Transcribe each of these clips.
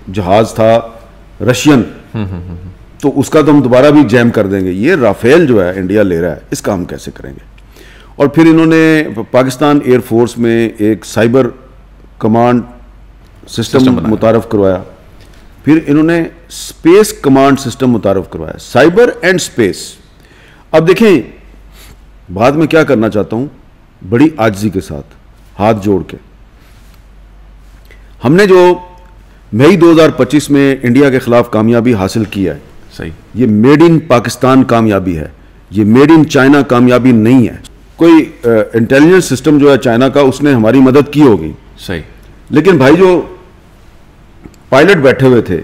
जहाज था रशियन, तो उसका तो हम दोबारा भी जैम कर देंगे। ये राफेल जो है इंडिया ले रहा है, इसका हम कैसे करेंगे? और फिर इन्होंने पाकिस्तान एयरफोर्स में एक साइबर कमांड सिस्टम मुतारफ करवाया, फिर इन्होंने स्पेस कमांड सिस्टम मुतारफ करवाया, साइबर एंड स्पेस। अब देखें, बाद में क्या करना चाहता हूं, बड़ी आजिज़ी के साथ हाथ जोड़ के, हमने जो मई 2025 में इंडिया के खिलाफ कामयाबी हासिल की है, सही, ये मेड इन पाकिस्तान कामयाबी है, ये मेड इन चाइना कामयाबी नहीं है। कोई इंटेलिजेंस सिस्टम जो है चाइना का, उसने हमारी मदद की होगी, सही, लेकिन भाई जो पायलट बैठे हुए थे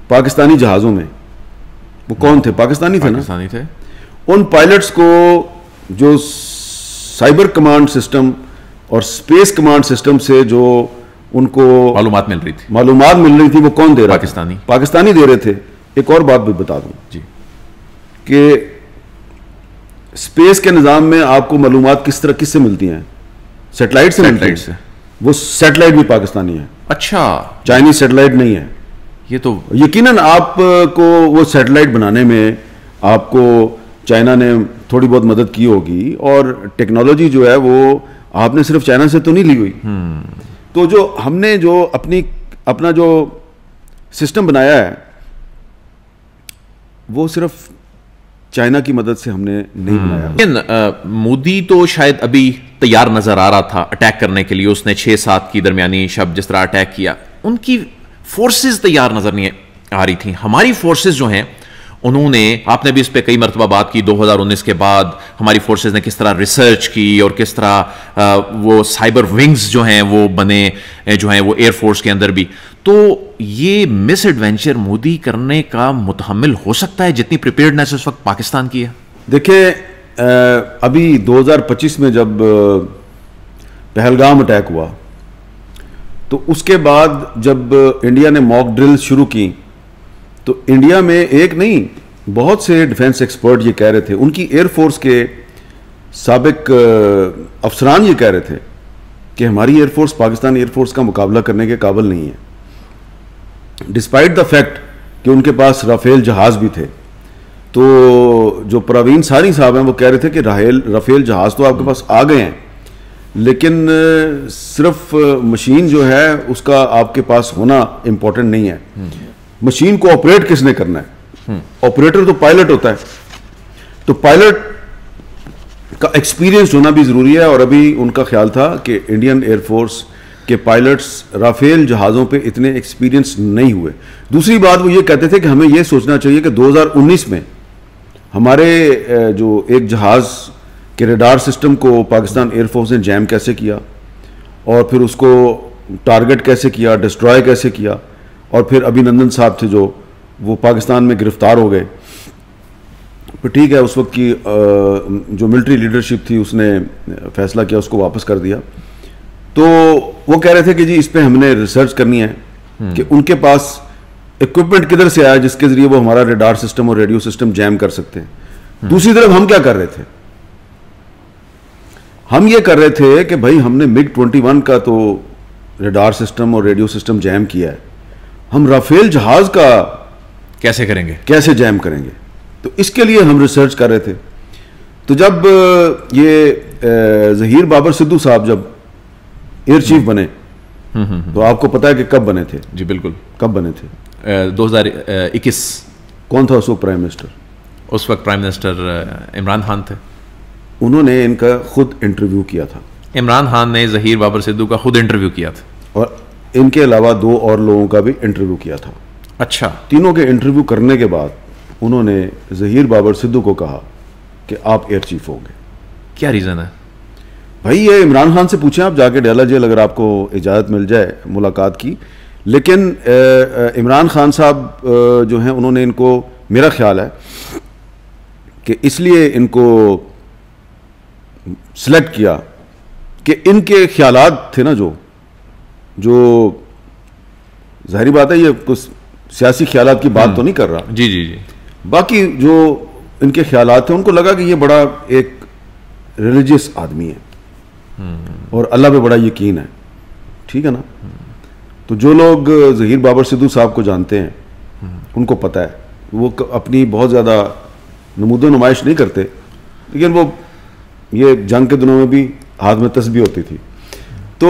पाकिस्तानी जहाज़ों में, वो कौन थे? पाकिस्तानी थे ना? पाकिस्तानी थे। उन पायलट्स को जो साइबर कमांड सिस्टम और स्पेस कमांड सिस्टम से जो उनको मालूमात मिल रही थी, वो कौन दे रहा? पाकिस्तानी दे रहे थे। एक और बात भी बता दूं जी, कि स्पेस के निज़ाम में आपको मालूमात किससे मिलती हैं? सैटेलाइट से मिलती हैं। वो सैटेलाइट भी पाकिस्तानी है। अच्छा, चाइनीज सैटेलाइट नहीं है। ये तो यकीनन आपको वो सैटेलाइट बनाने में आपको चाइना ने थोड़ी बहुत मदद की होगी, और टेक्नोलॉजी जो है वो आपने सिर्फ चाइना से तो नहीं ली हुई। तो जो हमने जो अपना जो सिस्टम बनाया है, वो सिर्फ चाइना की मदद से हमने नहीं बनाया। लेकिन मोदी तो शायद अभी तैयार नजर आ रहा था अटैक करने के लिए। उसने 6-7 की दरमियानी शब जिस तरह अटैक किया, उनकी फोर्सेस तैयार नजर नहीं आ रही थी। हमारी फोर्सेस जो हैं, उन्होंने, आपने भी इस पर कई मरतबा बात की, 2019 के बाद हमारी फोर्सेस ने किस तरह रिसर्च की और किस तरह वो साइबर विंग्स जो हैं वो बने, जो हैं वो एयरफोर्स के अंदर भी। तो ये मिस एडवेंचर मोदी करने का मुतहम्मिल हो सकता है जितनी प्रिपेयर्डनेस इस वक्त पाकिस्तान की है? देखिए, अभी 2025 में जब पहलगाम अटैक हुआ, तो उसके बाद जब इंडिया ने मॉक ड्रिल शुरू की, तो इंडिया में एक नहीं, बहुत से डिफेंस एक्सपर्ट ये कह रहे थे, उनकी एयरफोर्स के साबिक अफसरान ये कह रहे थे कि हमारी एयरफोर्स पाकिस्तान एयरफोर्स का मुकाबला करने के काबिल नहीं है, डिस्पाइट द फैक्ट कि उनके पास राफेल जहाज़ भी थे। तो जो प्रवीण सारी साहब हैं, वो कह रहे थे कि राफेल जहाज़ तो आपके पास आ गए हैं, लेकिन सिर्फ मशीन जो है उसका आपके पास होना इम्पोर्टेंट नहीं है। मशीन को ऑपरेट किसने करना है? ऑपरेटर तो पायलट होता है। तो पायलट का एक्सपीरियंस होना भी ज़रूरी है, और अभी उनका ख्याल था कि इंडियन एयरफोर्स के पायलट्स राफेल जहाज़ों पे इतने एक्सपीरियंस नहीं हुए। दूसरी बात, वो ये कहते थे कि हमें ये सोचना चाहिए कि 2019 में हमारे जो एक जहाज़ के रडार सिस्टम को पाकिस्तान एयरफोर्स ने जैम कैसे किया, और फिर उसको टारगेट कैसे किया, डिस्ट्रॉय कैसे किया, और फिर अभिनंदन साहब थे जो वो पाकिस्तान में गिरफ्तार हो गए। तो ठीक है, उस वक्त की जो मिलिट्री लीडरशिप थी उसने फैसला किया, उसको वापस कर दिया। तो वो कह रहे थे कि जी इस पे हमने रिसर्च करनी है कि उनके पास इक्विपमेंट किधर से आया जिसके जरिए वो हमारा रडार सिस्टम और रेडियो सिस्टम जैम कर सकते हैं। दूसरी तरफ हम क्या कर रहे थे? हम ये कर रहे थे कि भाई हमने MiG-21 का तो रडार सिस्टम और रेडियो सिस्टम जैम किया है, हम राफेल जहाज का कैसे करेंगे, कैसे जैम करेंगे? तो इसके लिए हम रिसर्च कर रहे थे। तो जब ये ज़हीर बाबर सिद्धू साहब जब एयर चीफ बने, तो आपको पता है कि कब बने थे? जी बिल्कुल। कब बने थे? 2021। कौन था उस वक्त प्राइम मिनिस्टर? उस वक्त प्राइम मिनिस्टर इमरान खान थे। उन्होंने इनका खुद इंटरव्यू किया था। इमरान खान ने ज़हीर बाबर सिद्धू का खुद इंटरव्यू किया था, और इनके अलावा 2 और लोगों का भी इंटरव्यू किया था। अच्छा। तीनों के इंटरव्यू करने के बाद उन्होंने ज़हीर बाबर सिद्धू को कहा कि आप एयर चीफ होंगे। क्या रीज़न है भाई? ये इमरान खान से पूछें आप जाके, डेला जेल, अगर आपको इजाज़त मिल जाए मुलाकात की। लेकिन इमरान खान साहब जो हैं, उन्होंने इनको, मेरा ख्याल है कि इसलिए इनको सिलेक्ट किया कि इनके ख्यालात थे ना, जो जाहिर बात है, ये कुछ सियासी ख्यालात की बात तो नहीं कर रहा। जी जी जी। बाकी जो इनके ख्यालात थे, उनको लगा कि ये बड़ा एक रिलीजियस आदमी है और अल्लाह पे बड़ा यकीन है, ठीक है ना। तो जो लोग ज़हीर बाबर सिद्धू साहब को जानते हैं उनको पता है, वो अपनी बहुत ज़्यादा नमूदो नुमाइश नहीं करते, लेकिन वो ये जंग के दिनों में भी हाथ में तस्बीह होती थी। तो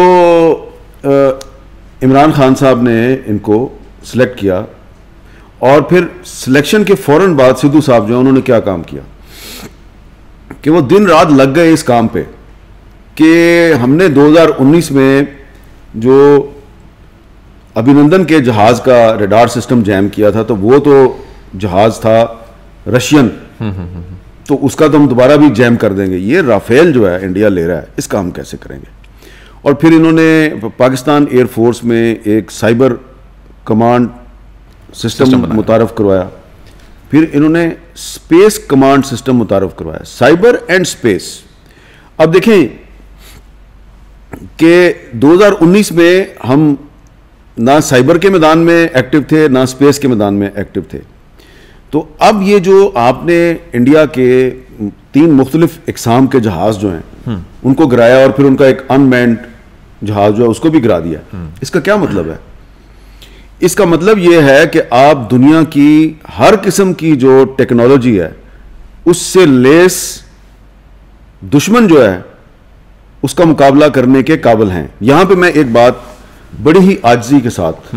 इमरान खान साहब ने इनको सिलेक्ट किया और फिर सिलेक्शन के फ़ौरन बाद सिद्धू साहब जो है उन्होंने क्या काम किया कि वो दिन रात लग गए इस काम पे कि हमने 2019 में जो अभिनंदन के जहाज़ का रडार सिस्टम जैम किया था, तो वो तो जहाज़ था रशियन, तो उसका तो हम दोबारा भी जैम कर देंगे। ये राफेल जो है इंडिया ले रहा है, इसका हम कैसे करेंगे। और फिर इन्होंने पाकिस्तान एयरफोर्स में एक साइबर कमांड सिस्टम मुतारफ़ करवाया, फिर इन्होंने स्पेस कमांड सिस्टम मुतारफ़ करवाया, साइबर एंड स्पेस। अब देखें कि 2019 में हम ना साइबर के मैदान में एक्टिव थे, ना स्पेस के मैदान में एक्टिव थे। तो अब ये जो आपने इंडिया के 3 मुख्तलिफ इकसाम के जहाज़ जो हैं उनको गिराया और फिर उनका एक अनमैन्ड जहाज़ जो है उसको भी गिरा दिया, इसका क्या मतलब है? इसका मतलब ये है कि आप दुनिया की हर किस्म की जो टेक्नोलॉजी है उससे लेस दुश्मन जो है उसका मुकाबला करने के काबिल हैं। यहां पे मैं एक बात बड़ी ही आजिज़ी के साथ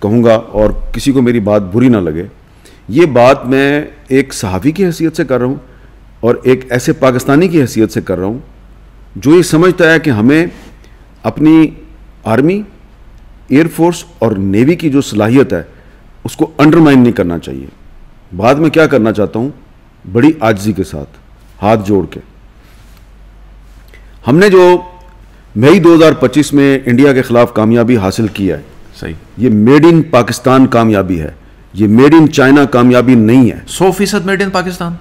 कहूँगा और किसी को मेरी बात बुरी ना लगे, ये बात मैं एक सहाफ़ी की हैसियत से कर रहा हूँ और एक ऐसे पाकिस्तानी की हैसियत से कर रहा हूँ जो ये समझता है कि हमें अपनी आर्मी, एयरफोर्स और नेवी की जो सलाहियत है उसको अंडरमाइन नहीं करना चाहिए। बाद में क्या करना चाहता हूँ, बड़ी आजिज़ी के साथ हाथ जोड़ के, हमने जो मई 2025 में इंडिया के खिलाफ कामयाबी हासिल की है, सही, ये मेड इन पाकिस्तान कामयाबी है, ये मेड इन चाइना कामयाबी नहीं है। 100% मेड इन पाकिस्तान।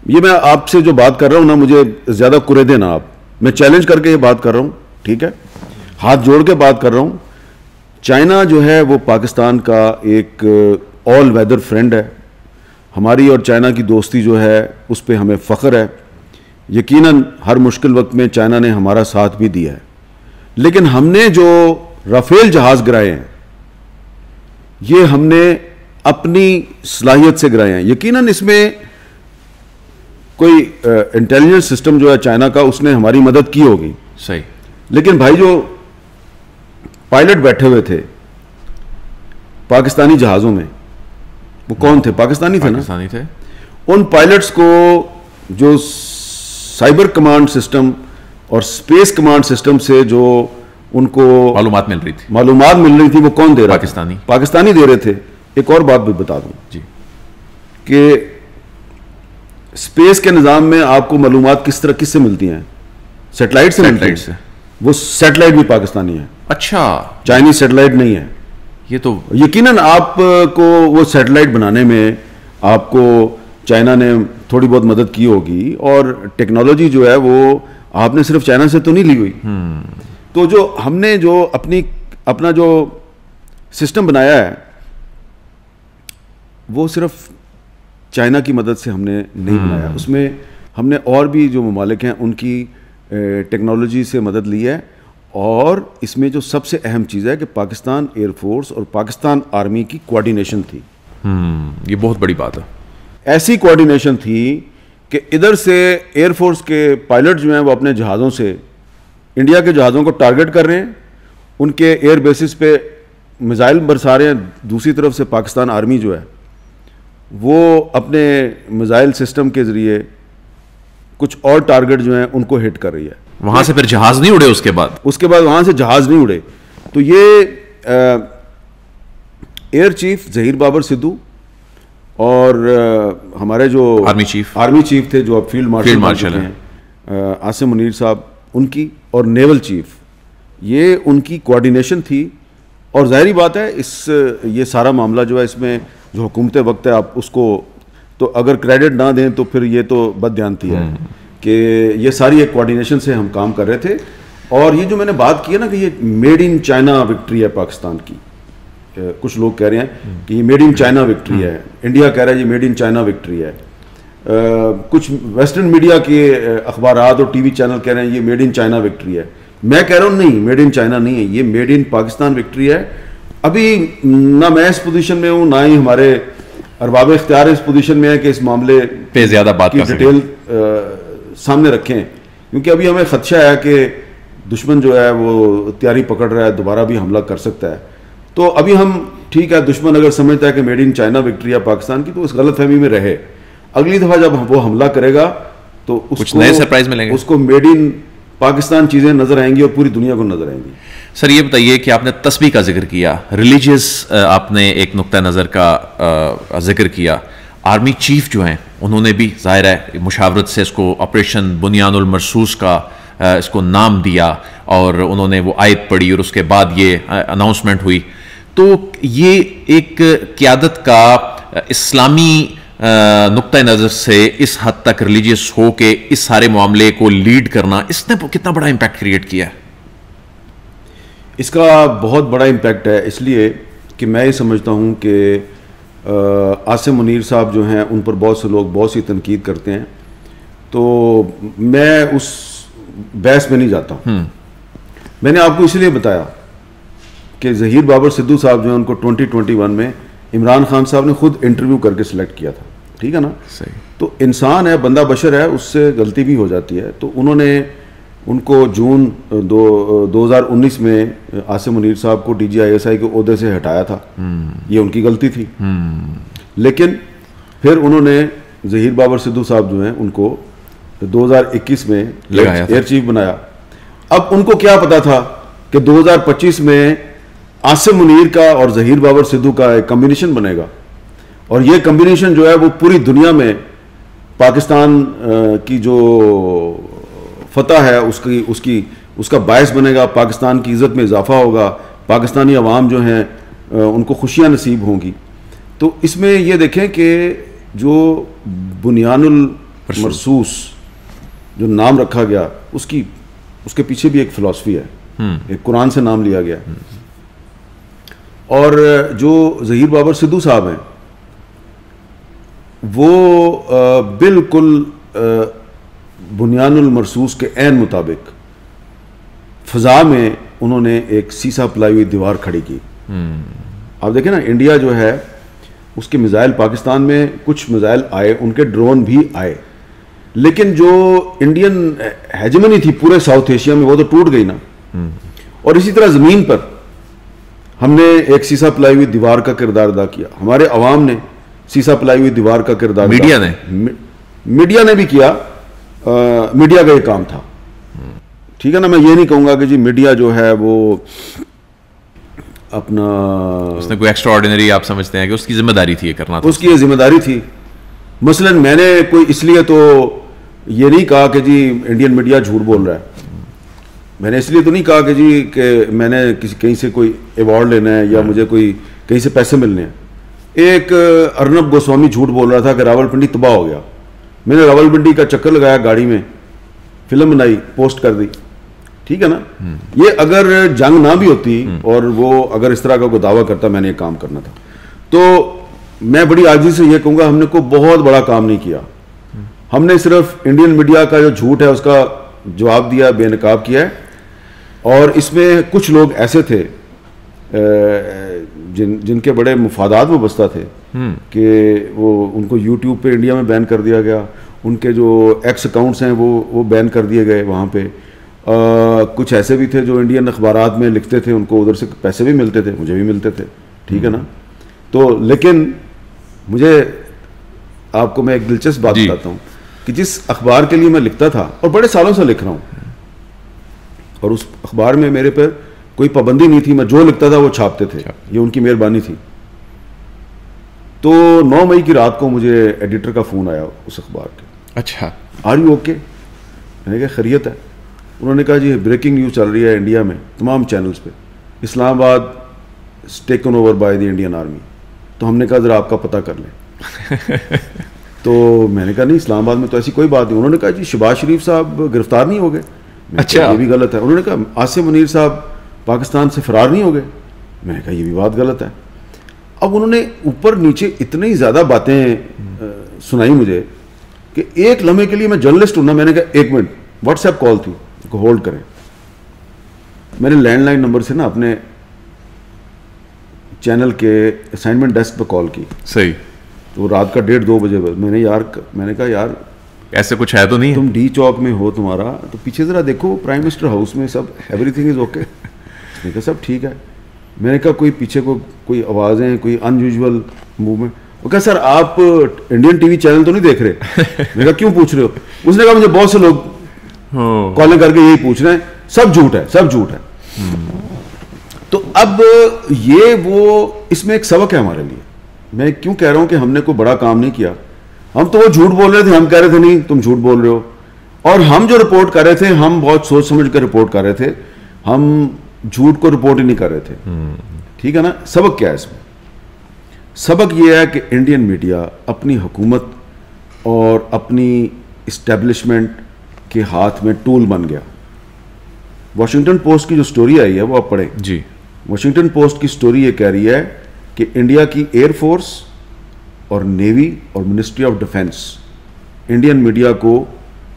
ये मैं आपसे जो बात कर रहा हूं ना, मुझे ज्यादा कुरेदे ना आप, मैं चैलेंज करके ये बात कर रहा हूं, ठीक है, हाथ जोड़ के बात कर रहा हूं। चाइना जो है वो पाकिस्तान का एक ऑल वेदर फ्रेंड है। हमारी और चाइना की दोस्ती जो है उस पर हमें फ़ख्र है। यकीनन हर मुश्किल वक्त में चाइना ने हमारा साथ भी दिया है, लेकिन हमने जो राफेल जहाज़ गिराए हैं ये हमने अपनी सलाहियत से गिराए हैं। यकीनन इसमें कोई इंटेलिजेंस सिस्टम जो है चाइना का उसने हमारी मदद की होगी, सही, लेकिन भाई जो पायलट बैठे हुए थे पाकिस्तानी जहाज़ों में वो कौन थे? पाकिस्तानी थे ना, पाकिस्तानी थे। उन पायलट्स को जो साइबर कमांड सिस्टम और स्पेस कमांड सिस्टम से जो उनको मालूमात मिल रही थी वो कौन दे रहा? पाकिस्तानी दे रहे थे। एक और बात भी बता दूं जी कि स्पेस के निज़ाम में आपको मालूमात किससे मिलती हैं? सैटेलाइट से। वो सैटेलाइट भी पाकिस्तानी है। अच्छा, चाइनीज सैटेलाइट नहीं है। ये तो यकीनन आपको वो सैटेलाइट बनाने में आपको चाइना ने थोड़ी बहुत मदद की होगी, और टेक्नोलॉजी जो है वो आपने सिर्फ चाइना से तो नहीं ली हुई। तो जो हमने जो अपना जो सिस्टम बनाया है वो सिर्फ चाइना की मदद से हमने नहीं बनाया, उसमें हमने और भी जो ममालिक हैं उनकी टेक्नोलॉजी से मदद ली है। और इसमें जो सबसे अहम चीज़ है कि पाकिस्तान एयरफोर्स और पाकिस्तान आर्मी की कोऑर्डिनेशन थी। ये बहुत बड़ी बात है। ऐसी कोऑर्डिनेशन थी कि इधर से एयरफोर्स के पायलट जो हैं वो अपने जहाज़ों से इंडिया के जहाज़ों को टारगेट कर रहे हैं, उनके एयर बेसिस पे मिसाइल बरसा रहे हैं। दूसरी तरफ से पाकिस्तान आर्मी जो है वो अपने मिसाइल सिस्टम के ज़रिए कुछ और टारगेट जो हैं उनको हिट कर रही है। वहां से फिर जहाज नहीं उड़े, उसके बाद वहां से जहाज नहीं उड़े। तो ये एयर चीफ ज़हीर बाबर सिद्धू और हमारे जो आर्मी चीफ थे जो अब फील्ड मार्शल हैं आसिम मुनीर साहब, उनकी और नेवल चीफ, ये उनकी कोऑर्डिनेशन थी। और ज़ाहिरी बात है ये सारा मामला जो है इसमें जो हुकूमत वक्त है आप उसको तो अगर क्रेडिट ना दें तो फिर ये तो बददियानती है कि ये सारी एक कोऑर्डिनेशन से हम काम कर रहे थे। और ये जो मैंने बात की है ना कि ये मेड इन चाइना विक्ट्री है पाकिस्तान की, कुछ लोग कह रहे हैं कि ये मेड इन चाइना विक्ट्री है, इंडिया कह रहा है ये मेड इन चाइना विक्ट्री है, कुछ वेस्टर्न मीडिया के अखबारात और टीवी चैनल कह रहे हैं ये मेड इन चाइना विक्ट्री है। मैं कह रहा हूँ नहीं, मेड इन चाइना नहीं है, ये मेड इन पाकिस्तान विक्ट्री है। अभी ना मैं इस पोजीशन में हूँ, ना ही हमारे अरबाब इख्तियार इस पोजीशन में है कि इस मामले पे ज्यादा बात की डिटेल सामने रखें, क्योंकि अभी हमें खदशा है कि दुश्मन जो है वो तैयारी पकड़ रहा है, दोबारा भी हमला कर सकता है। तो अभी हम ठीक है, दुश्मन अगर समझता है कि मेड इन चाइना विक्ट्री है पाकिस्तान की, तो उस गलतफहमी में रहे। अगली दफा जब वो हमला करेगा तो कुछ नए सरप्राइज मिलेंगे, उसको मेड इन पाकिस्तान चीजें नजर आएंगी और पूरी दुनिया को नजर आएंगी। सर ये बताइए कि आपने तस्बीह का जिक्र किया, रिलीजियस आपने एक नुक्ता नज़र का जिक्र किया। आर्मी चीफ जो हैं उन्होंने भी जाहिर है मुशावरत से इसको ऑपरेशन बुनियानुल मरसूस का इसको नाम दिया और उन्होंने वो आयत पढ़ी और उसके बाद ये अनाउंसमेंट हुई। तो ये एक क़यादत का इस्लामी नुक्ता नज़र से इस हद तक रिलीजियस हो के इस सारे मामले को लीड करना, इसने कितना बड़ा इम्पैक्ट क्रिएट किया है? इसका बहुत बड़ा इम्पैक्ट है, इसलिए कि मैं ये समझता हूँ कि आसिम मुनीर साहब जो हैं उन पर बहुत से लोग बहुत सी तनकीद करते हैं, तो मैं उस बहस में नहीं जाता हूँ। मैंने आपको इसलिए बताया कि ज़हीर बाबर सिद्धू साहब जो हैं उनको 2021 में इमरान खान साहब ने खुद इंटरव्यू करके सिलेक्ट किया था, ठीक है ना? सही। तो इंसान है, बंदा बशर है, उससे गलती भी हो जाती है। तो उन्होंने उनको जून 2019 में आसिम मुनीर साहब को DGISI के ओहदे से हटाया था, ये उनकी गलती थी। लेकिन फिर उन्होंने ज़हीर बाबर सिद्धू साहब जो हैं उनको 2021 में एयर चीफ बनाया। अब उनको क्या पता था कि 2025 में आसिम मुनीर का और ज़हीर बाबर सिद्धू का एक कम्बिनेशन बनेगा, और ये कम्बिनेशन जो है वो पूरी दुनिया में पाकिस्तान की जो फतह है उसका बायस बनेगा, पाकिस्तान की इज़्ज़त में इजाफा होगा, पाकिस्तानी अवाम जो हैं उनको खुशियाँ नसीब होंगी। तो इसमें ये देखें कि जो बुनियानुल मरसूस जो नाम रखा गया उसके पीछे भी एक फ़िलासफ़ी है, एक कुरान से नाम लिया गया। और जो ज़हीर बाबर सिद्धू साहब हैं वो बिल्कुल बुनियानुल मरसूस के ऐन मुताबिक फ़ज़ा में उन्होंने एक सीसा पलाई हुई दीवार खड़ी की। आप देखें ना, इंडिया जो है उसके मिज़ाइल, पाकिस्तान में कुछ मिज़ाइल आए, उनके ड्रोन भी आए, लेकिन जो इंडियन हेजेमनी थी पूरे साउथ एशिया में वो तो टूट गई ना। और इसी तरह ज़मीन पर हमने एक सीसा पलाई हुई दीवार का किरदार अदा किया, हमारे अवाम ने सीसा पलाई हुई दीवार का किरदार, मीडिया ने भी किया। मीडिया का ये काम था, ठीक है ना? मैं ये नहीं कहूँगा कि जी मीडिया जो है वो अपना उसने कोई एक्स्ट्राऑर्डिनरी आप समझते हैं कि उसकी जिम्मेदारी थी ये करना था, उसकी ये जिम्मेदारी थी। मसलन मैंने कोई इसलिए तो ये नहीं कहा कि जी इंडियन मीडिया झूठ बोल रहा है, मैंने इसलिए तो नहीं कहा कि जी कि मैंने कहीं से कोई अवार्ड लेना है या मुझे कोई कहीं से पैसे मिलने हैं। एक अर्नब गोस्वामी झूठ बोल रहा था कि रावलपिंडी तबाह हो गया, मैंने रावलपिंडी का चक्कर लगाया, गाड़ी में फिल्म बनाई, पोस्ट कर दी, ठीक है ना? ये अगर जंग ना भी होती और वो अगर इस तरह का कोई दावा करता मैंने ये काम करना था, तो मैं बड़ी आजिज़ी से ये कहूँगा हमने कोई बहुत बड़ा काम नहीं किया। हमने सिर्फ इंडियन मीडिया का जो झूठ है उसका जवाब दिया, बेनकाब किया है। और इसमें कुछ लोग ऐसे थे जिनके बड़े मुफादात में बसता थे कि वो उनको यूट्यूब पे इंडिया में बैन कर दिया गया, उनके जो एक्स अकाउंट्स हैं वो बैन कर दिए गए वहाँ पे। कुछ ऐसे भी थे जो इंडियन अखबारात में लिखते थे, उनको उधर से पैसे भी मिलते थे, मुझे भी मिलते थे, ठीक है ना? तो लेकिन मुझे आपको मैं एक दिलचस्प बात बताता हूँ कि जिस अखबार के लिए मैं लिखता था और बड़े सालों से लिख रहा हूँ, और उस अखबार में मेरे पर कोई पाबंदी नहीं थी, मैं जो लिखता था वो छापते थे, ये उनकी मेहरबानी थी। तो 9 मई की रात को मुझे एडिटर का फ़ोन आया उस अखबार के। अच्छा, आर यू ओके? मैंने कहा खैरियत है। उन्होंने कहा जी ब्रेकिंग न्यूज़ चल रही है इंडिया में तमाम चैनल्स पे, Islamabad taken over by the Indian army. तो हमने कहा ज़रा आपका पता कर लें। तो मैंने कहा नहीं, इस्लामाबाद में तो ऐसी कोई बात नहीं। उन्होंने कहा जी शहबाज शरीफ साहब गिरफ्तार नहीं हो गए। अच्छा, ये भी गलत है। उन्होंने कहा आसिम मुनीर साहब पाकिस्तान से फरार नहीं हो गए। मैंने कहा ये भी बात गलत है। अब उन्होंने ऊपर नीचे इतनी ज़्यादा बातें सुनाई मुझे कि एक लम्हे के लिए मैं जर्नलिस्ट हूँ ना, मैंने कहा 1 मिनट, व्हाट्सएप कॉल थी, होल्ड करें। मैंने लैंडलाइन नंबर से ना अपने चैनल के असाइनमेंट डेस्क पे कॉल की। सही। तो रात का 1:30-2 बजे मैंने कहा यार ऐसे कुछ है तो नहीं? तुम डी चौक में हो, तुम्हारा तो पीछे ज़रा देखो, प्राइम मिनिस्टर हाउस में सब एवरीथिंग इज़ ओके। मैंने कहा सब ठीक है। मैंने कहा कोई पीछे को कोई आवाज़ें, कोई अनयूजुअल मूवमेंट? वो कहा सर आप इंडियन टीवी चैनल तो नहीं देख रहे? मैंने कहा क्यों पूछ रहे हो? उसने कहा मुझे बहुत से लोग कॉलिंग करके यही पूछ रहे हैं, सब झूठ है, सब झूठ है। तो अब ये वो इसमें एक सबक है हमारे लिए। मैं क्यों कह रहा हूं कि हमने कोई बड़ा काम नहीं किया। हम तो वो झूठ बोल रहे थे, हम कह रहे थे नहीं तुम झूठ बोल रहे हो, और हम जो रिपोर्ट कर रहे थे हम बहुत सोच समझ कर रिपोर्ट कर रहे थे, हम झूठ को रिपोर्ट ही नहीं कर रहे थे। ठीक है ना? सबक क्या है इसमें? सबक यह है कि इंडियन मीडिया अपनी हुकूमत और अपनी इस्टेब्लिशमेंट के हाथ में टूल बन गया। वॉशिंगटन पोस्ट की जो स्टोरी आई है वो आप पढ़ें जी। वॉशिंगटन पोस्ट की स्टोरी ये कह रही है कि इंडिया की एयरफोर्स और नेवी और ministry of defence Indian media को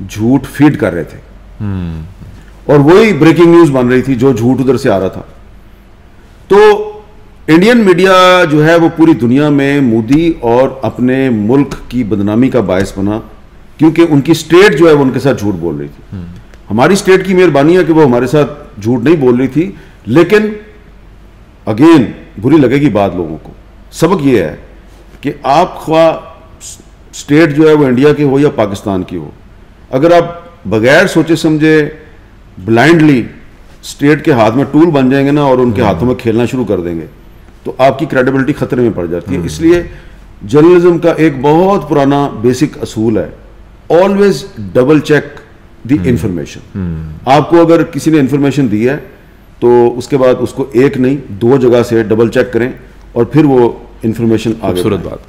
झूठ फीड कर रहे थे, और वही ब्रेकिंग न्यूज बन रही थी जो झूठ उधर से आ रहा था। तो इंडियन मीडिया जो है वो पूरी दुनिया में मोदी और अपने मुल्क की बदनामी का बायस बना, क्योंकि उनकी स्टेट जो है वो उनके साथ झूठ बोल रही थी। हमारी स्टेट की मेहरबानी है कि वो हमारे साथ झूठ नहीं बोल रही थी, लेकिन अगेन बुरी लगेगी बात लोगों को। सबक ये है कि आप ख्वाह स्टेट जो है वो इंडिया की हो या पाकिस्तान की हो, अगर आप बगैर सोचे समझे ब्लाइंडली स्टेट के हाथ में टूल बन जाएंगे ना और उनके हाथों में खेलना शुरू कर देंगे, तो आपकी क्रेडिबिलिटी खतरे में पड़ जाती है। इसलिए जर्नलिज्म का एक बहुत पुराना बेसिक असूल है, always double check the information. आपको अगर किसी ने इंफॉर्मेशन दी है तो उसके बाद उसको एक नहीं 2 जगह से डबल चेक करें और फिर वो इंफॉर्मेशन आगे। खूबसूरत बात।